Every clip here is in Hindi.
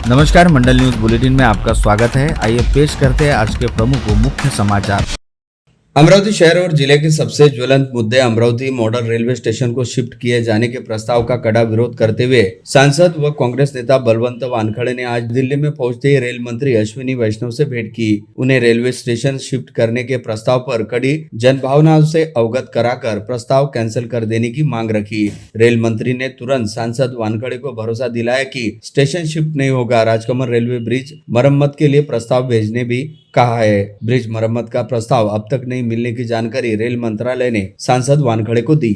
नमस्कार, मंडल न्यूज बुलेटिन में आपका स्वागत है। आइए पेश करते हैं आज के प्रमुख व मुख्य समाचार। अमरावती शहर और जिले के सबसे ज्वलंत मुद्दे अमरावती मॉडल रेलवे स्टेशन को शिफ्ट किए जाने के प्रस्ताव का कड़ा विरोध करते हुए सांसद व कांग्रेस नेता बलवंत वानखड़े ने आज दिल्ली में पहुंचते ही रेल मंत्री अश्विनी वैष्णव से भेंट की। उन्हें रेलवे स्टेशन शिफ्ट करने के प्रस्ताव पर कड़ी जनभावनाओं से अवगत कराकर प्रस्ताव कैंसिल कर देने की मांग रखी। रेल मंत्री ने तुरंत सांसद वानखड़े को भरोसा दिलाया कि स्टेशन शिफ्ट नहीं होगा। राजकमल रेलवे ब्रिज मरम्मत के लिए प्रस्ताव भेजने भी कहा है। ब्रिज मरम्मत का प्रस्ताव अब तक नहीं मिलने की जानकारी रेल मंत्रालय ने सांसद वानखड़े को दी।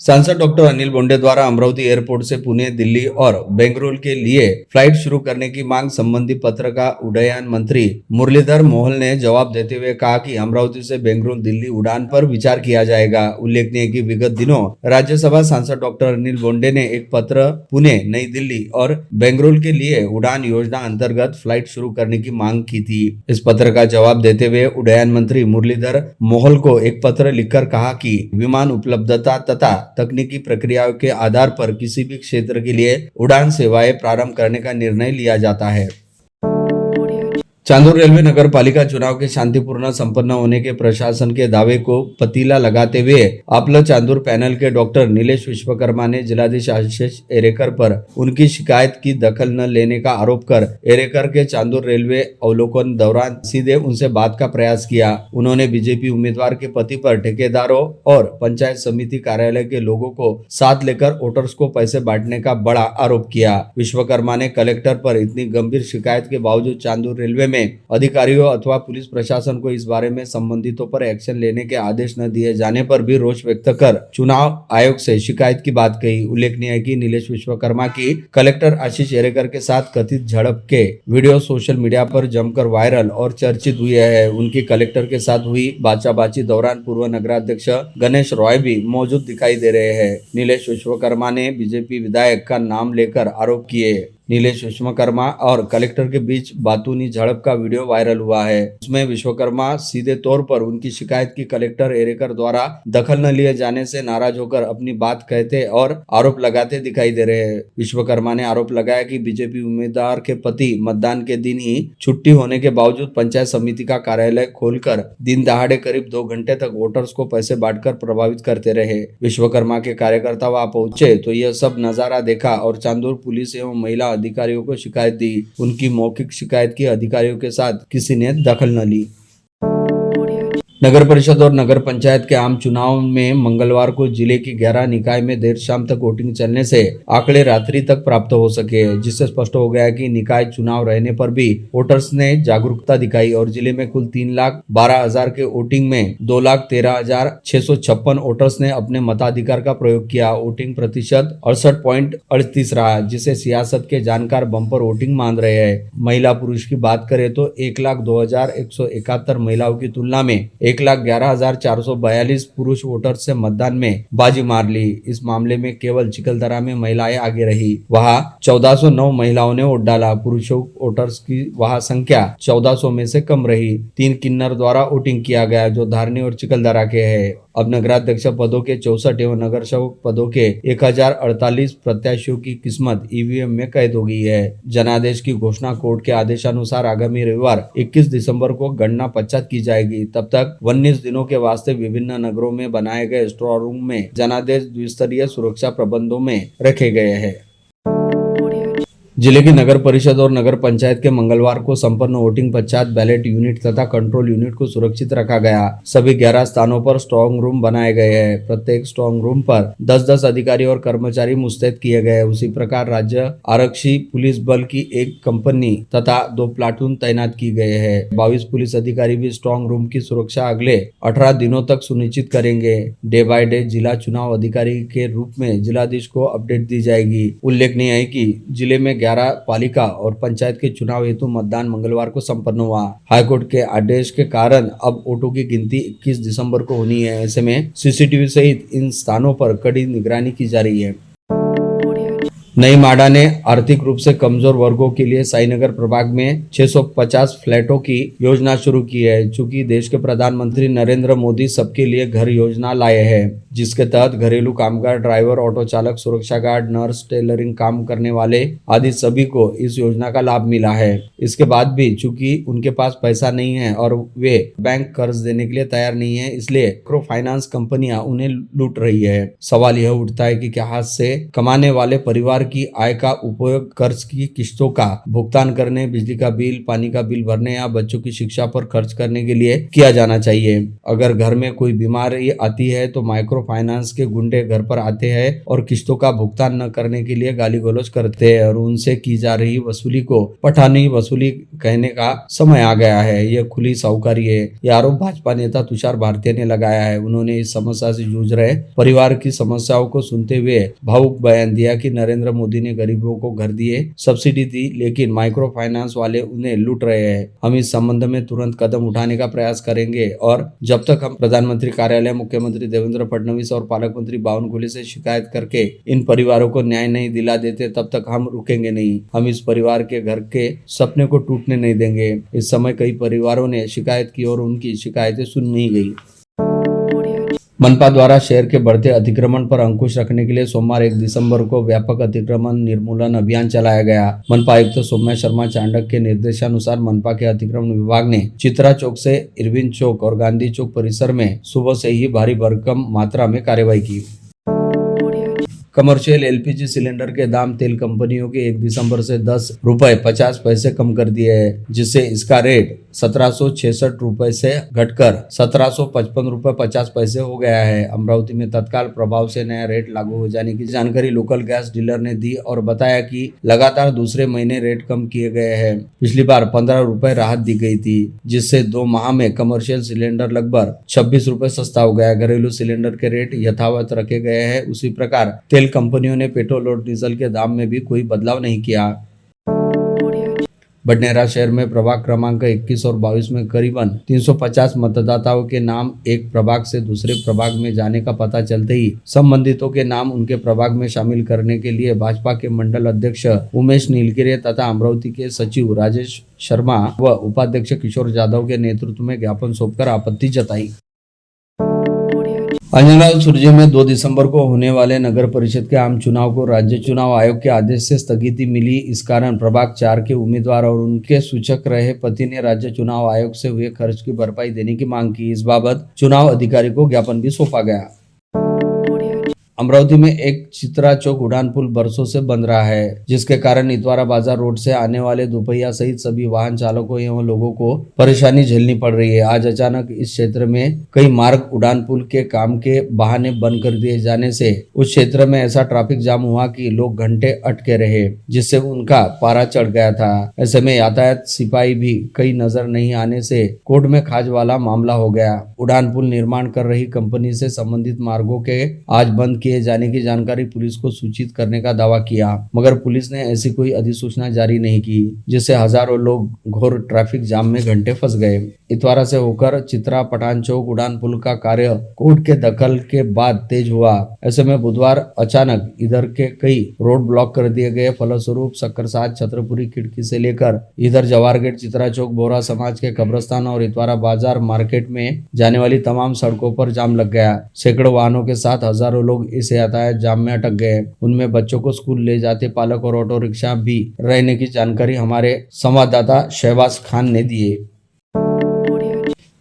सांसद डॉक्टर अनिल बोंडे द्वारा अमरावती एयरपोर्ट से पुणे, दिल्ली और बेंगलुरु के लिए फ्लाइट शुरू करने की मांग संबंधी पत्र का उड्डयन मंत्री मुरलीधर मोहल ने जवाब देते हुए कहा कि अमरावती से बेंगलुरु दिल्ली उड़ान पर विचार किया जाएगा। उल्लेखनीय है कि विगत दिनों राज्यसभा सांसद डॉक्टर अनिल बोंडे ने एक पत्र पुणे, नई दिल्ली और बेंगलुरु के लिए उड़ान योजना अंतर्गत फ्लाइट शुरू करने की मांग की थी। इस पत्र का जवाब देते हुए उड्डयन मंत्री मुरलीधर मोहल को एक पत्र लिखकर कहा कि विमान उपलब्धता तथा तकनीकी प्रक्रियाओं के आधार पर किसी भी क्षेत्र के लिए उड़ान सेवाएं प्रारंभ करने का निर्णय लिया जाता है। चांदूर रेलवे नगर पालिका चुनाव के शांतिपूर्ण संपन्न होने के प्रशासन के दावे को पतीला लगाते हुए आपला चांदूर पैनल के डॉक्टर नीलेश विश्वकर्मा ने जिलाधीश आशीष एरेकर पर उनकी शिकायत की दखल न लेने का आरोप कर एरेकर के चांदूर रेलवे अवलोकन दौरान सीधे उनसे बात का प्रयास किया। उन्होंने बीजेपी उम्मीदवार के पति पर ठेकेदारों और पंचायत समिति कार्यालय के लोगों को साथ लेकर वोटर्स को पैसे बांटने का बड़ा आरोप किया। विश्वकर्मा ने कलेक्टर पर इतनी गंभीर शिकायत के बावजूद चांदूर रेलवे में अधिकारियों अथवा पुलिस प्रशासन को इस बारे में संबंधितों पर एक्शन लेने के आदेश न दिए जाने पर भी रोष व्यक्त कर चुनाव आयोग से शिकायत की बात कही। उल्लेखनीय है कि नीलेश विश्वकर्मा की कलेक्टर आशीष एरेकर के साथ कथित झड़प के वीडियो सोशल मीडिया पर जमकर वायरल और चर्चित हुए हैं। उनकी कलेक्टर के साथ हुई बाचाबाची दौरान पूर्व नगराध्यक्ष गणेश रॉय भी मौजूद दिखाई दे रहे हैं। नीलेश विश्वकर्मा ने बीजेपी विधायक का नाम लेकर आरोप किए। नीलेश विश्वकर्मा और कलेक्टर के बीच बातूनी झड़प का वीडियो वायरल हुआ है। उसमें विश्वकर्मा सीधे तौर पर उनकी शिकायत की कलेक्टर एरेकर द्वारा दखल न लिए जाने से नाराज होकर अपनी बात कहते और आरोप लगाते दिखाई दे रहे हैं। विश्वकर्मा ने आरोप लगाया कि बीजेपी उम्मीदवार के पति मतदान के दिन ही छुट्टी होने के बावजूद पंचायत समिति का कार्यालय खोलकर दिन दहाड़े करीब 2 घंटे तक वोटर्स को पैसे बांटकर प्रभावित करते रहे। विश्वकर्मा के कार्यकर्ता वहां पहुंचे तो यह सब नजारा देखा और चांदूर पुलिस एवं महिला अधिकारियों को शिकायत दी। उनकी मौखिक शिकायत की अधिकारियों के साथ किसी ने दखल न ली। नगर परिषद और नगर पंचायत के आम चुनाव में मंगलवार को जिले की 11 निकाय में देर शाम तक वोटिंग चलने से आंकड़े रात्रि तक प्राप्त हो सके, जिससे स्पष्ट हो गया कि निकाय चुनाव रहने पर भी वोटर्स ने जागरूकता दिखाई और जिले में कुल 3,12,000 के वोटिंग में 2,13,656 वोटर्स ने अपने मताधिकार का प्रयोग किया। वोटिंग प्रतिशत 68.38 रहा, जिसे सियासत के जानकार बम्पर वोटिंग मान रहे हैं। महिला पुरुष की बात करें तो 1,02,171 महिलाओं की तुलना में 1,11,442 पुरुष वोटर्स से मतदान में बाजी मार ली। इस मामले में केवल चिकलदरा में महिलाएं आगे रही। वहां 1409 महिलाओं ने वोट डाला। पुरुषों वोटर्स की वहां संख्या 1400 में से कम रही। 3 किन्नर द्वारा वोटिंग किया गया जो धारनी और चिकलदरा के हैं। अब नगराध्यक्ष पदों के 64 एवं नगर सेवक पदों के 1048 प्रत्याशियों की किस्मत ईवीएम में कैद हो गई है। जनादेश की घोषणा कोर्ट के आदेशानुसार आगामी रविवार 21 दिसंबर को गणना पश्चात की जाएगी। तब तक 19 दिनों के वास्ते विभिन्न नगरों में बनाए गए स्ट्रॉन्ग रूम में जनादेश द्विस्तरीय सुरक्षा प्रबंधों में रखे गए हैं। जिले की नगर परिषद और नगर पंचायत के मंगलवार को संपन्न वोटिंग पश्चात बैलेट यूनिट तथा कंट्रोल यूनिट को सुरक्षित रखा गया। सभी 11 स्थानों पर स्ट्रांग रूम बनाए गए हैं। प्रत्येक स्ट्रांग रूम पर 10-10 अधिकारी और कर्मचारी मुस्तैद किए गए। उसी प्रकार राज्य आरक्षी पुलिस बल की एक कंपनी तथा 2 प्लाटून तैनात की गए हैं। 22 पुलिस अधिकारी भी स्ट्रांग रूम की सुरक्षा अगले 18 दिनों तक सुनिश्चित करेंगे। डे बाय डे जिला चुनाव अधिकारी के रूप में जिलाधीश को अपडेट दी जाएगी। उल्लेखनीय है कि जिले में 11 पालिका और पंचायत के चुनाव हेतु मतदान मंगलवार को संपन्न हुआ। हाईकोर्ट के आदेश के कारण अब वोटों की गिनती 21 दिसंबर को होनी है। ऐसे में सीसीटीवी सहित इन स्थानों पर कड़ी निगरानी की जा रही है। नई माडा ने आर्थिक रूप से कमजोर वर्गों के लिए साईनगर प्रभाग में 650 फ्लैटों की योजना शुरू की है। चूंकि देश के प्रधानमंत्री नरेंद्र मोदी सबके लिए घर योजना लाए हैं, जिसके तहत घरेलू कामगार, ड्राइवर, ऑटो चालक, सुरक्षा गार्ड, नर्स, टेलरिंग काम करने वाले आदि सभी को इस योजना का लाभ मिला है। इसके बाद भी चूंकि उनके पास पैसा नहीं है और वे बैंक कर्ज देने के लिए तैयार नहीं है, इसलिए माइक्रो फाइनेंस कंपनियां उन्हें लूट रही है। सवाल यह उठता है कि क्या हाथ से कमाने वाले परिवार की आय का उपयोग कर्ज की किस्तों का भुगतान करने, बिजली का बिल, पानी का बिल भरने या बच्चों की शिक्षा पर खर्च करने के लिए किया जाना चाहिए। अगर घर में कोई बीमारी आती है तो माइक्रो फाइनेंस के गुंडे घर पर आते हैं और किस्तों का भुगतान न करने के लिए गाली गलौज करते हैं और उनसे की जा रही वसूली को पठानी वसूली कहने का समय आ गया है। यह खुली साहूकारी है। यह आरोप भाजपा नेता तुषार भारती ने लगाया है। उन्होंने इस समस्या से जूझ रहे परिवार की समस्याओं को सुनते हुए भावुक बयान दिया कि नरेंद्र मोदी ने गरीबों को घर दिए, सब्सिडी दी, लेकिन माइक्रो फाइनेंस वाले उन्हें लूट रहे हैं। हम इस संबंध में तुरंत कदम उठाने का प्रयास करेंगे और जब तक हम प्रधानमंत्री कार्यालय, मुख्यमंत्री देवेंद्र फडणवीस और पालक मंत्री बावनकुळे से शिकायत करके इन परिवारों को न्याय नहीं दिला देते, तब तक हम रुकेंगे नहीं। हम इस परिवार के घर के सपने को टूटने नहीं देंगे। इस समय कई परिवारों ने शिकायत की और उनकी शिकायतें सुन नहीं गई। मनपा द्वारा शहर के बढ़ते अतिक्रमण पर अंकुश रखने के लिए सोमवार 1 दिसंबर को व्यापक अतिक्रमण निर्मूलन अभियान चलाया गया। मनपा आयुक्त सौम्या शर्मा चांडक के निर्देशानुसार मनपा के अतिक्रमण विभाग ने चित्रा चौक से इरविन चौक और गांधी चौक परिसर में सुबह से ही भारी भरकम मात्रा में कार्रवाई की। कमर्शियल एलपीजी सिलेंडर के दाम तेल कंपनियों के 1 दिसंबर से 10 रुपए 50 पैसे कम कर दिए हैं, जिससे इसका रेट 1766 रुपए से घटकर 1755 रुपए 50 पैसे हो गया है। अमरावती में तत्काल प्रभाव से नया रेट लागू हो जाने की जानकारी लोकल गैस डीलर ने दी और बताया कि लगातार दूसरे महीने रेट कम किए गए हैं। पिछली बार 15 रुपए राहत दी गई थी, जिससे 2 माह में कमर्शियल सिलेंडर लगभग 26 रुपए सस्ता हो गया। घरेलू सिलेंडर के रेट यथावत रखे गए हैं। उसी प्रकार तेल कंपनियों ने पेट्रोल और डीजल के दाम में भी कोई बदलाव नहीं किया। बडनेरा शहर में प्रभाग क्रमांक 21 और 22 में करीबन 350 मतदाताओं के नाम एक प्रभाग से दूसरे प्रभाग में जाने का पता चलते ही संबंधितों के नाम उनके प्रभाग में शामिल करने के लिए भाजपा के मंडल अध्यक्ष उमेश नीलगिरी तथा अमरावती के सचिव राजेश शर्मा व उपाध्यक्ष किशोर जाधव के नेतृत्व में ज्ञापन सौंपकर आपत्ति जताई। अंजनलाल सुरजे में 2 दिसंबर को होने वाले नगर परिषद के आम चुनाव को राज्य चुनाव आयोग के आदेश से स्थगिति मिली। इस कारण प्रभाग 4 के उम्मीदवार और उनके सूचक रहे पति ने राज्य चुनाव आयोग से हुए खर्च की भरपाई देने की मांग की। इस बाबत चुनाव अधिकारी को ज्ञापन भी सौंपा गया। अमरावती में एक चित्रा चौक उड़ान पुल बरसों से बन रहा है, जिसके कारण इतवारा बाजार रोड से आने वाले दोपहिया सहित सभी वाहन चालकों एवं लोगों को परेशानी झेलनी पड़ रही है। आज अचानक इस क्षेत्र में कई मार्ग उड़ान पुल के काम के बहाने बंद कर दिए जाने से उस क्षेत्र में ऐसा ट्रैफिक जाम हुआ कि लोग घंटे अटके रहे, जिससे उनका पारा चढ़ गया था। ऐसे में यातायात सिपाही भी कई नजर नहीं आने से कोर्ट में खाज वाला मामला हो गया। उड़ान पुल निर्माण कर रही कंपनी से संबंधित मार्गों के आज बंद किए जाने की जानकारी पुलिस को सूचित करने का दावा किया, मगर पुलिस ने ऐसी कोई अधिसूचना जारी नहीं की, जिससे हजारों लोग घोर ट्रैफिक जाम में घंटे फंस गए। इतवारा से होकर चित्रा पठान चौक उड़ान पुल का कार्य कोर्ट के दखल के बाद तेज हुआ। ऐसे में बुधवार अचानक इधर के कई रोड ब्लॉक कर दिए गए। फलस्वरूप सक्करसाज, छत्रपुरी खिड़की से लेकर इधर जवाहर गेट, चित्रा चौक, बोहरा समाज के कब्रस्तान और इतवारा बाजार मार्केट में जाने वाली तमाम सड़कों पर जाम लग गया। सैकड़ों वाहनों के साथ हजारों लोग इस यातायात जाम में अटक गए। उनमें बच्चों को स्कूल ले जाते पालक और ऑटो रिक्शा भी रहने की जानकारी हमारे संवाददाता शहबाज खान ने दिए।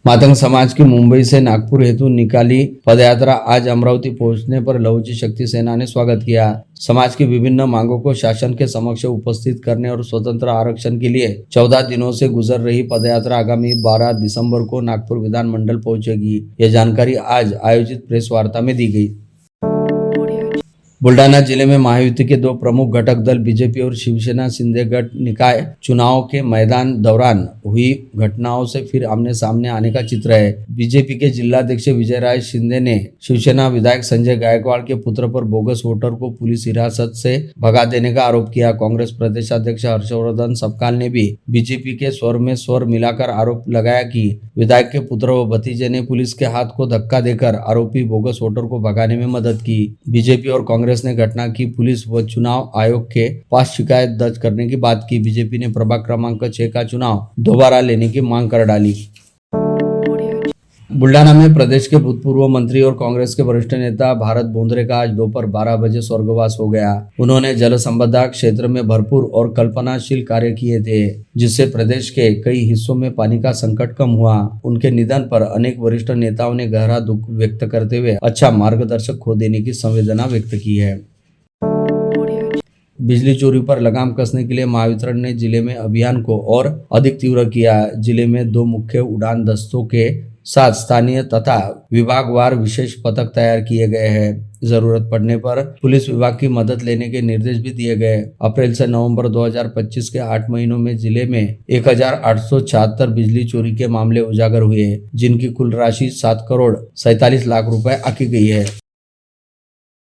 मातंग समाज की मुंबई से नागपुर हेतु निकाली पदयात्रा आज अमरावती पहुंचने पर लहुजी शक्ति सेना ने स्वागत किया। समाज की विभिन्न मांगों को शासन के समक्ष उपस्थित करने और स्वतंत्र आरक्षण के लिए 14 दिनों से गुजर रही पदयात्रा आगामी 12 दिसंबर को नागपुर विधानमंडल पहुंचेगी। यह जानकारी आज आयोजित प्रेस वार्ता में दी गई। बुल्डाना जिले में महायुति के 2 प्रमुख घटक दल बीजेपी और शिवसेना शिंदे गठ निकाय चुनाव के मैदान दौरान हुई घटनाओं से फिर आमने सामने आने का चित्र है। बीजेपी के जिलाध्यक्ष विजय राय शिंदे ने शिवसेना विधायक संजय गायकवाड़ के पुत्र पर बोगस वोटर को पुलिस हिरासत से भगा देने का आरोप किया। कांग्रेस प्रदेशाध्यक्ष हर्षवर्धन सपकाल ने भी बीजेपी के स्वर में स्वर मिलाकर आरोप लगाया कि विधायक के पुत्र व भतीजे ने पुलिस के हाथ को धक्का देकर आरोपी बोगस वोटर को भगाने में मदद की। बीजेपी और कांग्रेस कांग्रेस ने घटना की पुलिस व चुनाव आयोग के पास शिकायत दर्ज करने की बात की। बीजेपी ने प्रभाग क्रमांक 6 का चुनाव दोबारा लेने की मांग कर डाली। बुल्डाना में प्रदेश के भूतपूर्व मंत्री और कांग्रेस के वरिष्ठ नेता भारत बोंद्रे का आज दोपहर 12 बजे स्वर्गवास हो गया। उन्होंने जल संपदा क्षेत्र में भरपूर और कल्पनाशील कार्य किए थे, जिससे प्रदेश के कई हिस्सों में पानी का संकट कम हुआ। उनके निधन पर अनेक वरिष्ठ नेताओं ने गहरा दुख व्यक्त करते हुए अच्छा मार्गदर्शक खो देने की संवेदना व्यक्त की है। बिजली चोरी पर लगाम कसने के लिए महावितरण ने जिले में अभियान को और अधिक तीव्र किया। जिले में 2 मुख्य उड़ान दस्तों के साथ स्थानीय तथा विभागवार विशेष पथक तैयार किए गए हैं। जरूरत पड़ने पर पुलिस विभाग की मदद लेने के निर्देश भी दिए गए। अप्रैल से नवंबर 2025 के 8 महीनों में जिले में 1876 बिजली चोरी के मामले उजागर हुए, जिनकी कुल राशि 7 करोड़ 47 लाख रुपए आकी गई है।